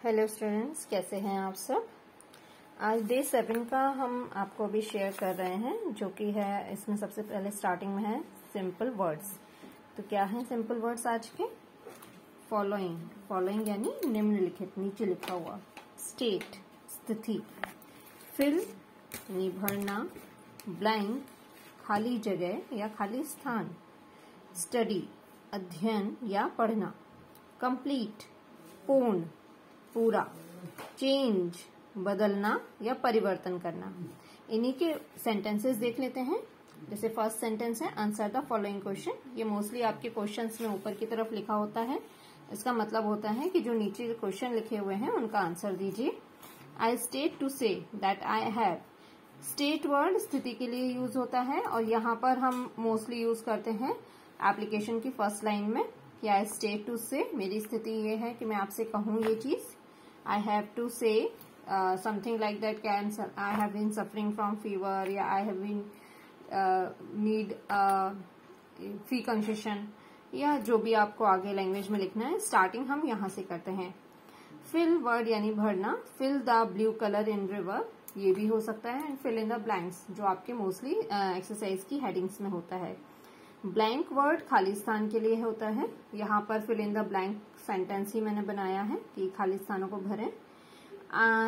Hello students, कैसे हैं आप सब। आज डे 7 का हम आपको अभी शेयर कर रहे हैं, जो कि है इसमें सबसे पहले स्टार्टिंग में है सिंपल वर्ड्स। तो क्या है सिंपल वर्ड्स आज के? फॉलोइंग यानी निम्नलिखित, नीचे लिखा हुआ। स्टेट स्थिति, फिल यानी भरना, ब्लैंक खाली जगह या खाली स्थान, स्टडी अध्ययन या पढ़ना, कंप्लीट पूर्ण पूरा, चेंज बदलना या परिवर्तन करना। इन्हीं के सेंटेंसेस देख लेते हैं। जैसे फर्स्ट सेंटेंस है आंसर द फॉलोइंग क्वेश्चन। ये मोस्टली आपके क्वेश्चंस में ऊपर की तरफ लिखा होता है। इसका मतलब होता है कि जो नीचे क्वेश्चन लिखे हुए हैं उनका आंसर दीजिए। I state to say that I have. State word स्थिति के लिए यूज होता है और यहाँ पर हम मोस्टली यूज करते हैं एप्लीकेशन की फर्स्ट लाइन में कि आई स्टेट टू से, मेरी स्थिति ये है कि मैं आपसे कहूँ ये चीज। I have to say something like that, I have been suffering from fever या I have been need fee concession या जो भी आपको आगे लैंग्वेज में लिखना है। स्टार्टिंग हम यहाँ से करते हैं। फिल वर्ड यानी भरना, fill the blue colour in river, ये भी हो सकता है। And fill in the blanks, जो आपके मोस्टली एक्सरसाइज की हेडिंग्स में होता है। ब्लैंक वर्ड खाली स्थान के लिए होता है। यहाँ पर fill in the blank sentence ही मैंने बनाया है कि खाली स्थानों को भरें।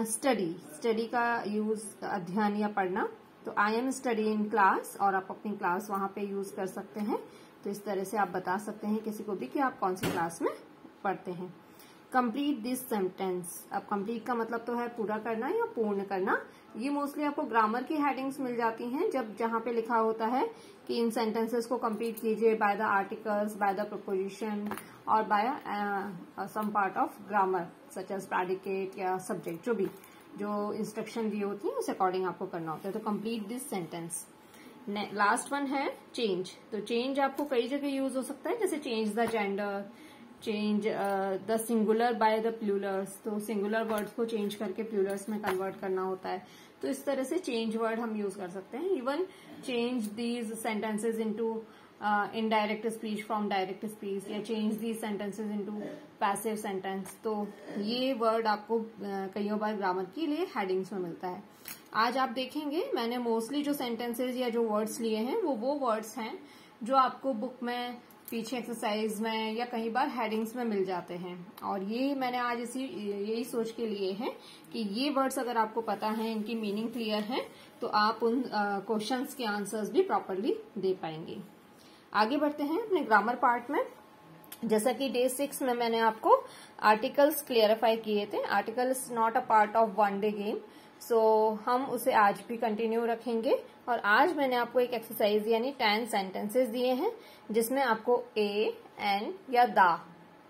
स्टडी का यूज अध्ययन या पढ़ना, तो I am study in class, और आप अपनी क्लास वहां पे यूज कर सकते हैं। तो इस तरह से आप बता सकते हैं किसी को भी कि आप कौन सी क्लास में पढ़ते हैं। कंप्लीट दिस सेंटेंस, अब कंप्लीट का मतलब तो है पूरा करना या पूर्ण करना। ये मोस्टली आपको ग्रामर की हेडिंग्स मिल जाती हैं, जब जहां पे लिखा होता है कि इन सेंटेंसेस को कंप्लीट कीजिए by the articles, by the preposition और by some part of grammar such as predicate या सब्जेक्ट, जो इंस्ट्रक्शन दी होती है उस अकॉर्डिंग आपको करना होता है। तो complete this sentence. Last one है चेंज। तो चेंज आपको कई जगह यूज हो सकता है, जैसे change the gender, change the singular by the plurals. तो सिंगुलर वर्ड्स को चेंज करके प्लूरल्स में कन्वर्ट करना होता है। तो इस तरह से चेंज वर्ड हम यूज कर सकते हैं। Even change these sentences into indirect speech from direct speech, या change these sentences into passive sentence. तो ये वर्ड आपको कई बार ग्रामर के लिए हेडिंग्स में मिलता है। आज आप देखेंगे मैंने मोस्टली जो सेंटेंसेज या जो वर्ड्स लिए हैं वो वर्ड्स हैं जो आपको बुक में, पीछे एक्सरसाइज में या कई बार हेडिंग्स में मिल जाते हैं। और ये मैंने आज यही सोच के लिए है कि ये वर्ड्स अगर आपको पता है, इनकी मीनिंग क्लियर है, तो आप उन क्वेश्चंस के आंसर्स भी प्रॉपरली दे पाएंगे। आगे बढ़ते हैं अपने ग्रामर पार्ट में। जैसा कि डे 6 में मैंने आपको आर्टिकल्स क्लियरिफाई किए थे। Article is not a part of one day game, so हम उसे आज भी कंटिन्यू रखेंगे। और आज मैंने आपको एक एक्सरसाइज यानी 10 सेंटेंसेस दिए हैं, जिसमें आपको ए, एन या दा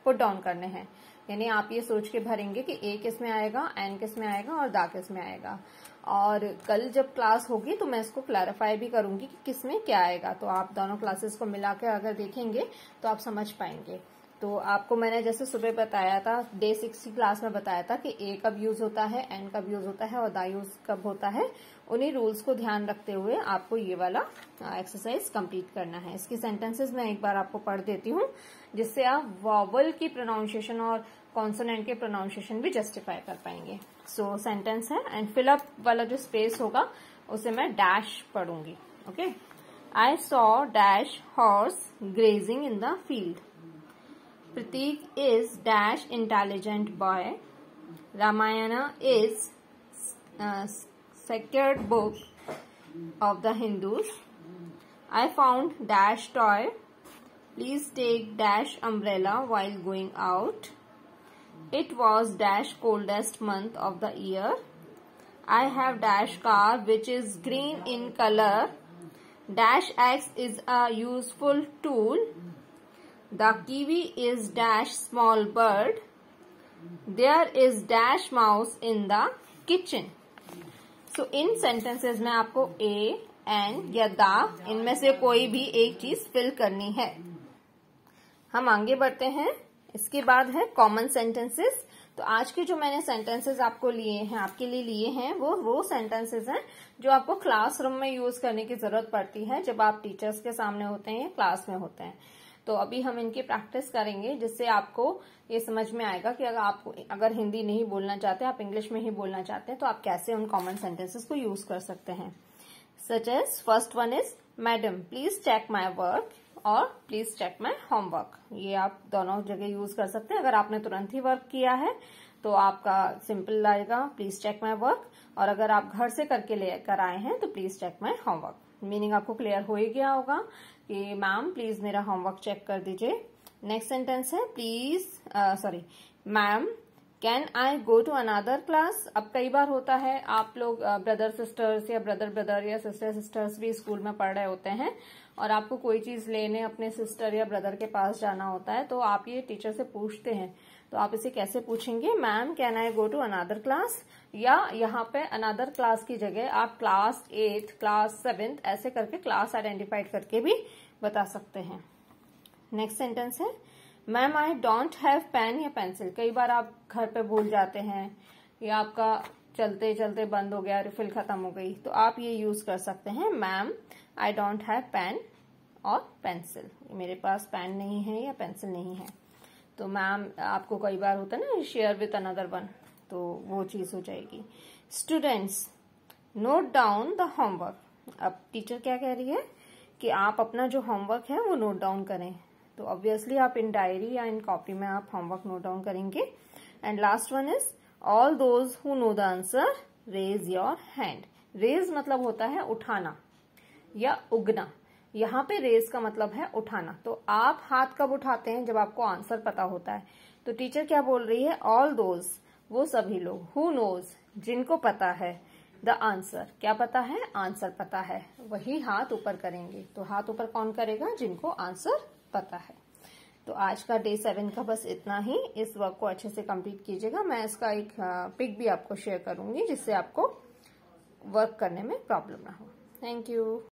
पुट डाउन करने हैं। यानी आप ये सोच के भरेंगे कि ए किस में आएगा, एन किस में आएगा और दा किस में आएगा। और कल जब क्लास होगी तो मैं इसको क्लैरिफाई भी करूंगी कि किस में क्या आएगा। तो आप दोनों क्लासेस को मिलाकर अगर देखेंगे तो आप समझ पाएंगे। तो आपको मैंने जैसे सुबह बताया था, डे 6 की क्लास में बताया था कि ए कब यूज होता है, एन कब यूज होता है और दा यूज कब होता है। उन्हीं रूल्स को ध्यान रखते हुए आपको ये वाला एक्सरसाइज कंप्लीट करना है। इसकी सेंटेंसेस मैं एक बार आपको पढ़ देती हूँ, जिससे आप वॉवल की प्रोनाउंसिएशन और कॉन्सोनेंट के प्रोनाउंसिएशन भी जस्टिफाई कर पाएंगे। सो सेंटेंस है, एंड फिलअप वाला जो स्पेस होगा उसे मैं डैश पढ़ूंगी। Okay. I saw dash horse grazing in the field. Pratik is dash intelligent boy. Ramayana is sacred book of the Hindus. I found dash toy. Please take dash umbrella while going out. It was dash coldest month of the year. I have dash car which is green in color. Dash axe is a useful tool. The kiwi is dash small bird. There is dash mouse in the kitchen. So in sentences में आपको a, n या दा, इनमें से कोई भी एक चीज फिल करनी है। हम आगे बढ़ते हैं। इसके बाद है कॉमन सेंटेंसेस। तो आज के जो मैंने सेंटेंसेस आपको लिए हैं, आपके लिए लिए हैं, वो सेंटेंसेस हैं जो आपको क्लासरूम में यूज करने की जरूरत पड़ती है जब आप टीचर्स के सामने होते हैं या क्लास में होते हैं। तो अभी हम इनकी प्रैक्टिस करेंगे, जिससे आपको ये समझ में आएगा कि अगर हिंदी नहीं बोलना चाहते, आप इंग्लिश में ही बोलना चाहते हैं, तो आप कैसे उन कॉमन सेंटेंसेस को यूज कर सकते हैं। Such as first one is madam please check my work और प्लीज चेक माई होमवर्क। ये आप दोनों जगह यूज कर सकते हैं। अगर आपने तुरंत ही वर्क किया है तो आपका सिंपल आएगा प्लीज चेक माई वर्क, और अगर आप घर से करके लेकर आए हैं तो please check my homework. Meaning आपको क्लियर हो ही गया होगा कि मैम प्लीज मेरा होमवर्क चेक कर दीजिए। नेक्स्ट सेंटेंस है ma'am can I go to another class. अब कई बार होता है आप लोग ब्रदर सिस्टर्स या ब्रदर या सिस्टर सिस्टर्स भी स्कूल में पढ़ रहे होते हैं, और आपको कोई चीज लेने अपने सिस्टर या ब्रदर के पास जाना होता है, तो आप ये टीचर से पूछते हैं। तो आप इसे कैसे पूछेंगे, ma'am can I go to another class, या यहाँ पे अनदर क्लास की जगह आप क्लास 8, क्लास 7 ऐसे करके क्लास आइडेंटिफाइड करके भी बता सकते हैं। नेक्स्ट सेंटेंस है ma'am I don't have pen या पेंसिल। कई बार आप घर पे भूल जाते हैं या आपका चलते चलते बंद हो गया, रिफिल खत्म हो गई, तो आप ये यूज कर सकते हैं ma'am I don't have pen और पेंसिल। मेरे पास पेन नहीं है या पेंसिल नहीं है, तो मैम आपको कई बार होता है ना शेयर विथ अनदर वन, तो वो चीज हो जाएगी। Students note down the homework. अब टीचर क्या कह रही है कि आप अपना जो होमवर्क है वो नोट डाउन करें, तो ऑब्वियसली आप इन डायरी या इन कॉपी में आप होमवर्क नोट डाउन करेंगे। And last one is all those who know the answer raise your hand. Raise मतलब होता है उठाना या उगना, यहाँ पे रेज का मतलब है उठाना। तो आप हाथ कब उठाते हैं, जब आपको आंसर पता होता है। तो टीचर क्या बोल रही है, ऑल दोज वो सभी लोग, हु नोज जिनको पता है, द आंसर क्या पता है, आंसर पता है, वही हाथ ऊपर करेंगे। तो हाथ ऊपर कौन करेगा, जिनको आंसर पता है। तो आज का डे 7 का बस इतना ही। इस वर्क को अच्छे से कंप्लीट कीजिएगा। मैं इसका एक पिक भी आपको शेयर करूंगी, जिससे आपको वर्क करने में प्रॉब्लम ना हो। Thank you.